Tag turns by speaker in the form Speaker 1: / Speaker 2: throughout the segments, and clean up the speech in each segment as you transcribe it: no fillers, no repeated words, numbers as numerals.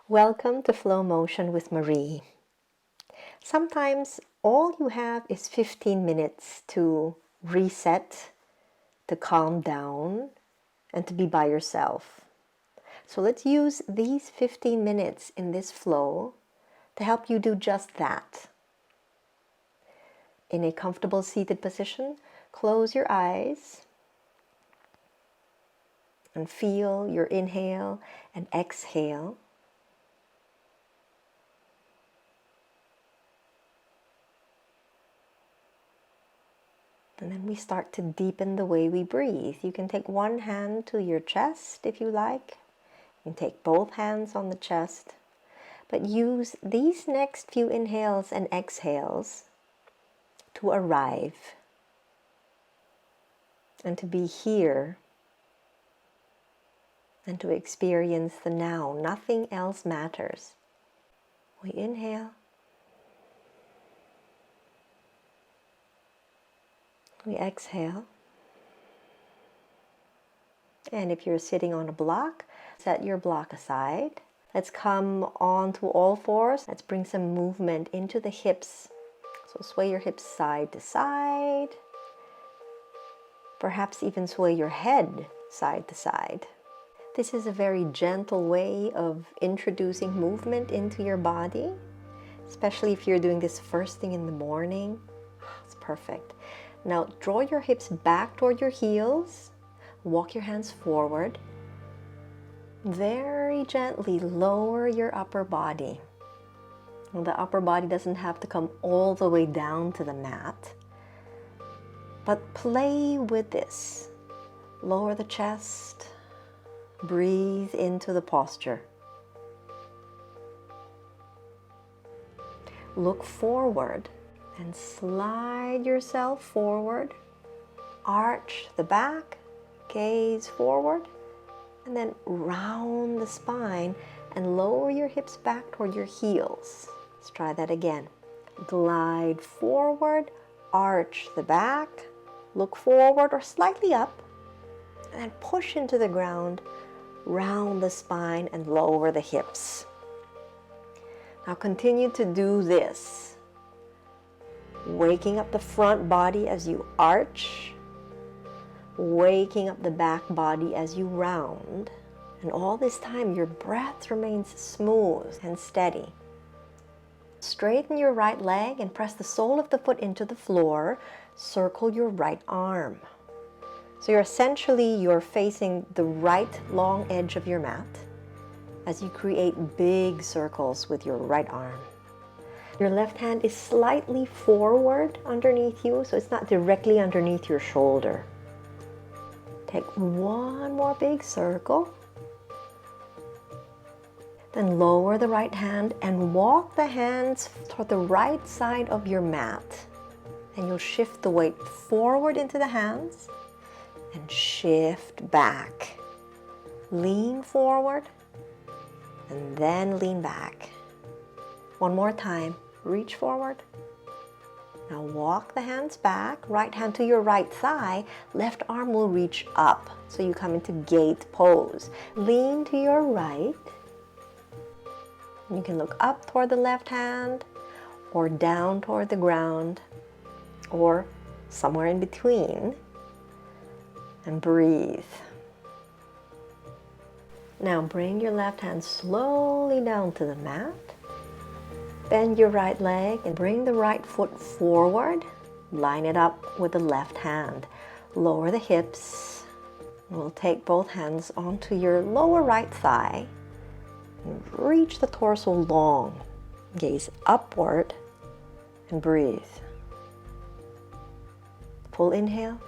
Speaker 1: Welcome to Flow Motion with Marie. Sometimes all you have is 15 minutes to reset, to calm down, and to be by yourself. So let's use these 15 minutes in this flow to help you do just that. In a comfortable seated position, close your eyes and feel your inhale and exhale. And then we start to deepen the way we breathe. You can take one hand to your chest if you like. You can take both hands on the chest. But use these next few inhales and exhales to arrive and to be here and to experience the now. Nothing else matters. We inhale. We exhale. And if you're sitting on a block, set your block aside. Let's come onto all fours. Let's bring some movement into the hips. So sway your hips side to side. Perhaps even sway your head side to side. This is a very gentle way of introducing movement into your body, especially if you're doing this first thing in the morning. It's perfect. Now draw your hips back toward your heels. Walk your hands forward. Very gently lower your upper body. The upper body doesn't have to come all the way down to the mat, but play with this. Lower the chest. Breathe into the posture. Look forward and slide yourself forward. Arch the back, gaze forward, and then round the spine and lower your hips back toward your heels. Let's try that again. Glide forward, arch the back, look forward or slightly up, and then push into the ground, round the spine and lower the hips. Now continue to do this. Waking up the front body as you arch, waking up the back body as you round, and all this time your breath remains smooth and steady. Straighten your right leg and press the sole of the foot into the floor. Circle your right arm. So you're facing the right long edge of your mat as you create big circles with your right arm. Your left hand is slightly forward underneath you, so it's not directly underneath your shoulder. Take one more big circle. Then lower the right hand and walk the hands toward the right side of your mat. And you'll shift the weight forward into the hands and shift back. Lean forward and then lean back. One more time. Reach forward. Now walk the hands back. Right hand to your right thigh. Left arm will reach up. So you come into gate pose. Lean to your right. You can look up toward the left hand or down toward the ground or somewhere in between. And breathe. Now bring your left hand slowly down to the mat. Bend your right leg and bring the right foot forward. Line it up with the left hand. Lower the hips. We'll take both hands onto your lower right thigh. And reach the torso long. Gaze upward and breathe. Full inhale.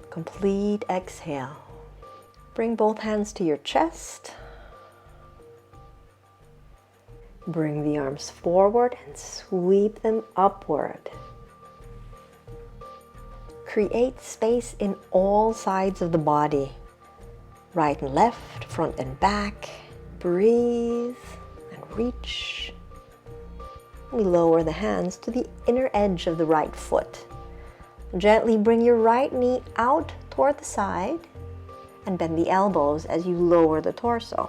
Speaker 1: Complete exhale. Bring both hands to your chest. Bring the arms forward and sweep them upward. Create space in all sides of the body. Right and left, front and back. Breathe and reach. We lower the hands to the inner edge of the right foot. Gently bring your right knee out toward the side and bend the elbows as you lower the torso.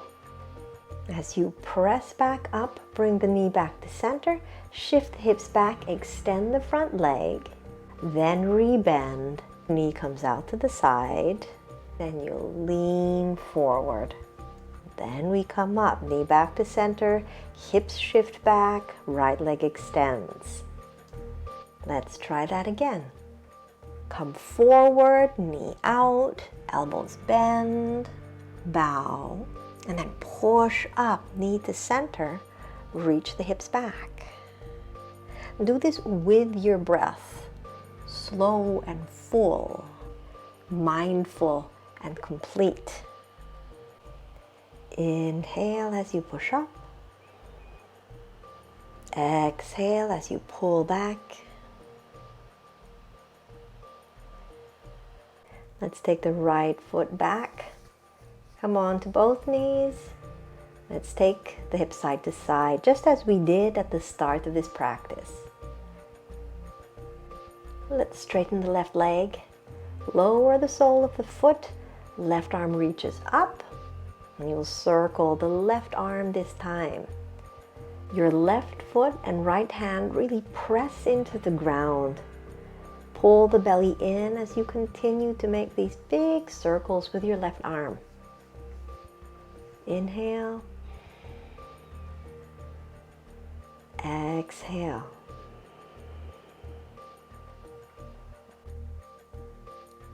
Speaker 1: As you press back up, bring the knee back to center, shift the hips back, extend the front leg, then rebend. Knee comes out to the side, then you'll lean forward. Then we come up, knee back to center, hips shift back, right leg extends. Let's try that again. Come forward, knee out, elbows bend, bow, and then push up, knee to center, reach the hips back. Do this with your breath, slow and full, mindful and complete. Inhale as you push up. Exhale as you pull back. Let's take the right foot back. Come on to both knees. Let's take the hips side to side, just as we did at the start of this practice. Let's straighten the left leg. Lower the sole of the foot. Left arm reaches up. And you'll circle the left arm this time. Your left foot and right hand really press into the ground. Pull the belly in as you continue to make these big circles with your left arm. Inhale. Exhale.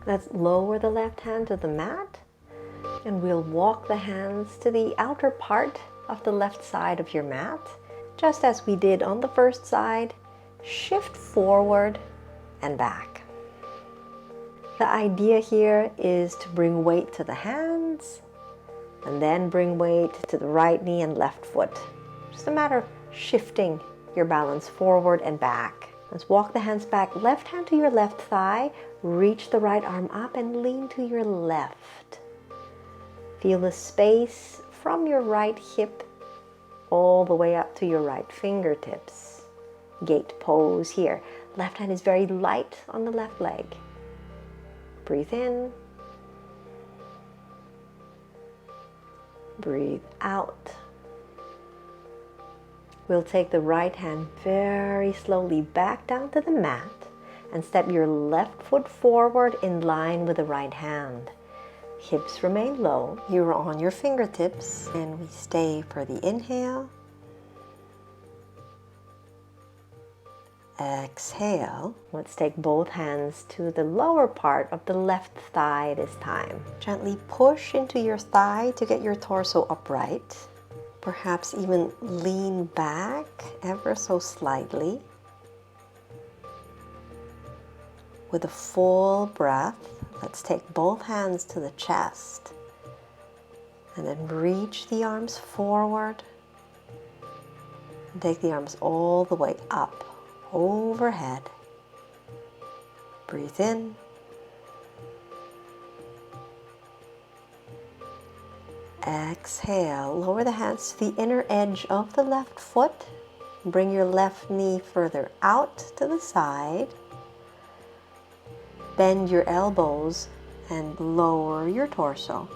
Speaker 1: Let's lower the left hand to the mat. And we'll walk the hands to the outer part of the left side of your mat. Just as we did on the first side, shift forward and back. The idea here is to bring weight to the hands and then bring weight to the right knee and left foot. Just a matter of shifting your balance forward and back. Let's walk the hands back, left hand to your left thigh, reach the right arm up and lean to your left. Feel the space from your right hip all the way up to your right fingertips. Gate pose here. Left hand is very light on the left leg. Breathe in. Breathe out. We'll take the right hand very slowly back down to the mat and step your left foot forward in line with the right hand. Hips remain low. You're on your fingertips, and we stay for the inhale. Exhale. Let's take both hands to the lower part of the left thigh this time. Gently push into your thigh to get your torso upright. Perhaps even lean back ever so slightly. With a full breath, let's take both hands to the chest and then reach the arms forward. And take the arms all the way up, overhead. Breathe in. Exhale. Lower the hands to the inner edge of the left foot. Bring your left knee further out to the side. Bend your elbows and lower your torso.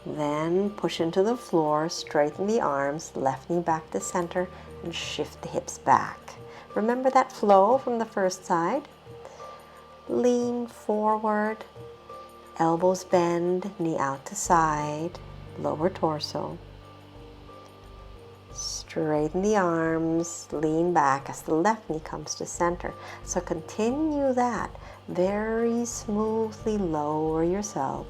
Speaker 1: Then push into the floor, straighten the arms, left knee back to center, and shift the hips back. Remember that flow from the first side? Lean forward, elbows bend, knee out to side, lower torso. Straighten the arms, lean back as the left knee comes to center. So continue that. Very smoothly lower yourself.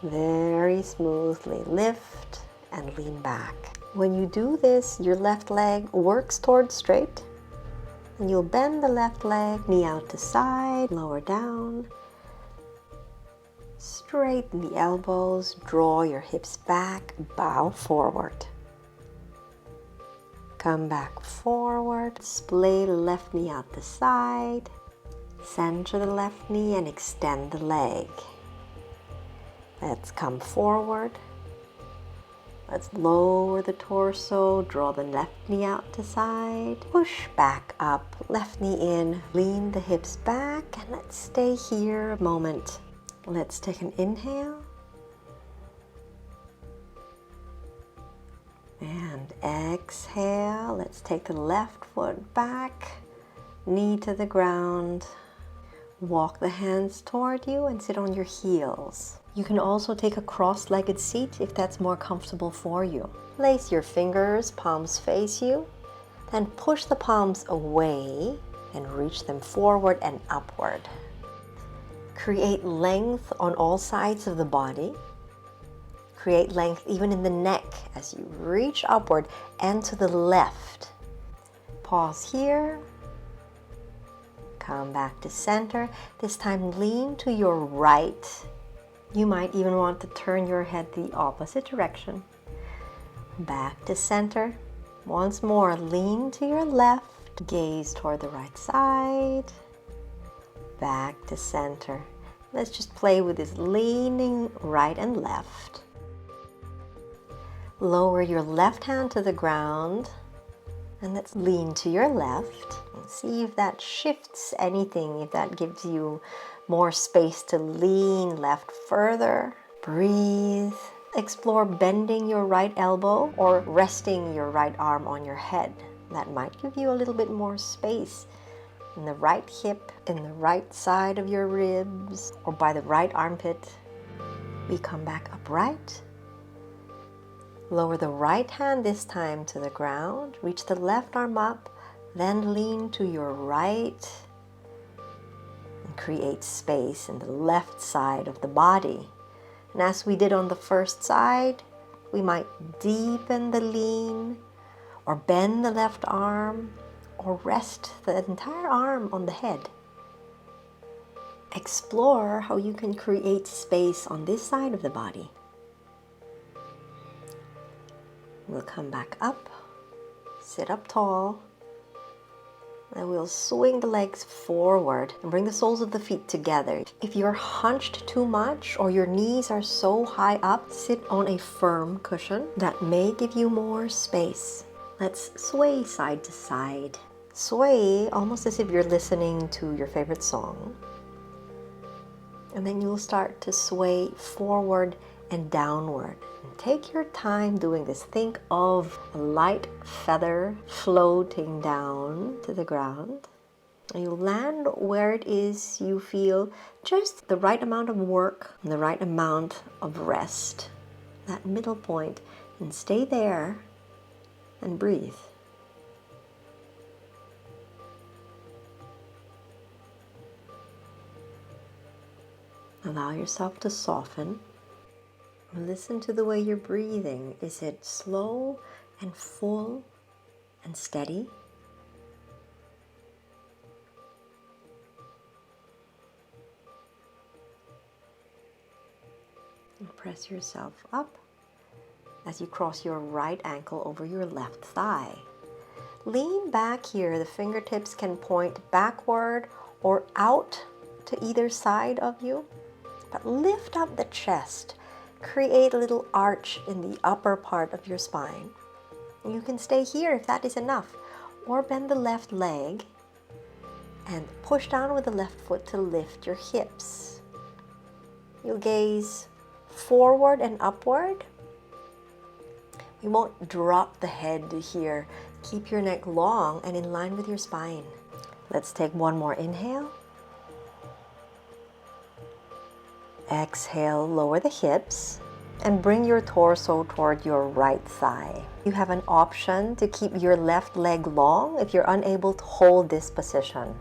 Speaker 1: Very smoothly lift and lean back. When you do this, your left leg works towards straight. And you'll bend the left leg, knee out to side, lower down. Straighten the elbows, draw your hips back, bow forward. Come back forward, splay the left knee out the side, center the left knee and extend the leg. Let's come forward, Let's lower the torso, draw the left knee out to side, push back up, left knee in, lean the hips back, and let's stay here a moment. Let's take an inhale. And exhale. Let's take the left foot back, knee to the ground. Walk the hands toward you and sit on your heels. You can also take a cross-legged seat if that's more comfortable for you. Place your fingers, palms face you, then push the palms away and reach them forward and upward. Create length on all sides of the body. Create length even in the neck as you reach upward and to the left. Pause here. Come back to center. This time lean to your right. You might even want to turn your head the opposite direction. Back to center. Once more, lean to your left. Gaze toward the right side. Back to center. Let's just play with this leaning right and left. Lower your left hand to the ground. And let's lean to your left. See if that shifts anything, if that gives you more space to lean left further. Breathe. Explore bending your right elbow or resting your right arm on your head. That might give you a little bit more space in the right hip, in the right side of your ribs, or by the right armpit. We come back upright. Lower the right hand this time to the ground. Reach the left arm up. Then lean to your right and create space in the left side of the body. And as we did on the first side, we might deepen the lean or bend the left arm or rest the entire arm on the head. Explore how you can create space on this side of the body. We'll come back up, sit up tall. Then we'll swing the legs forward and bring the soles of the feet together. If you're hunched too much or your knees are so high up, sit on a firm cushion. That may give you more space. Let's sway side to side. Sway almost as if you're listening to your favorite song. And then you'll start to sway forward and downward. And take your time doing this. Think of a light feather floating down to the ground. And you land where it is you feel just the right amount of work and the right amount of rest. That middle point. And stay there and breathe. Allow yourself to soften. Listen to the way you're breathing. Is it slow and full and steady? And press yourself up as you cross your right ankle over your left thigh. Lean back here. The fingertips can point backward or out to either side of you. But lift up the chest. Create a little arch in the upper part of your spine. You can stay here if that is enough. Or bend the left leg and push down with the left foot to lift your hips. You'll gaze forward and upward. You won't drop the head here. Keep your neck long and in line with your spine. Let's take one more inhale. Exhale, lower the hips and bring your torso toward your right thigh. You have an option to keep your left leg long if you're unable to hold this position.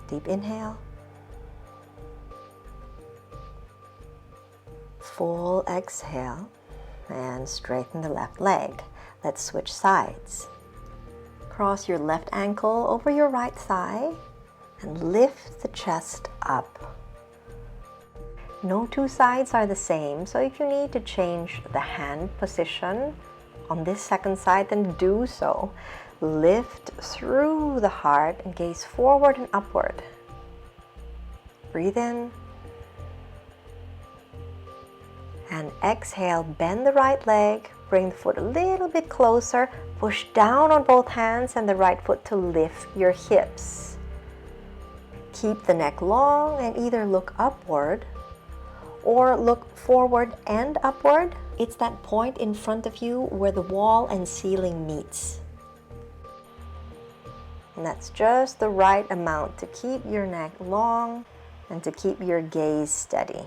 Speaker 1: Deep inhale. Full exhale and straighten the left leg. Let's switch sides. Cross your left ankle over your right thigh and lift the chest up. No two sides are the same, so if you need to change the hand position on this second side, then do so. Lift through the heart and gaze forward and upward. Breathe in And exhale, bend the right leg, bring the foot a little bit closer, push down on both hands and the right foot to lift your hips. Keep the neck long and either look upward or look forward and upward. It's that point in front of you where the wall and ceiling meets. And that's just the right amount to keep your neck long and to keep your gaze steady.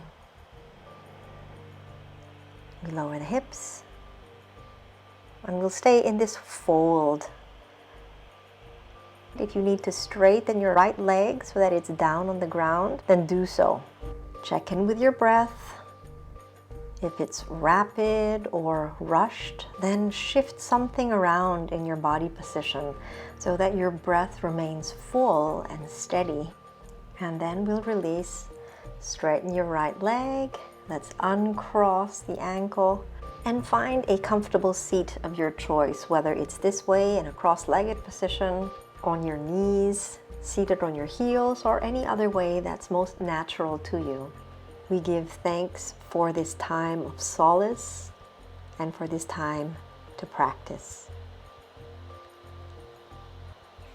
Speaker 1: We lower the hips and we'll stay in this fold. If you need to straighten your right leg so that it's down on the ground, then do so. Check in with your breath. If it's rapid or rushed, then shift something around in your body position so that your breath remains full and steady. And then we'll release. Straighten your right leg. Let's uncross the ankle and find a comfortable seat of your choice, whether it's this way in a cross-legged position, on your knees, seated on your heels, or any other way that's most natural to you. We give thanks for this time of solace and for this time to practice.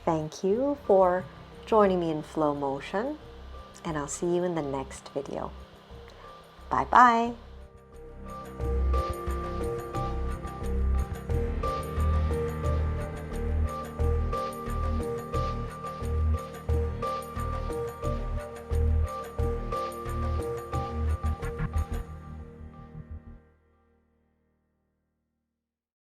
Speaker 1: Thank you for joining me in flow motion, and I'll see you in the next video. Bye-bye.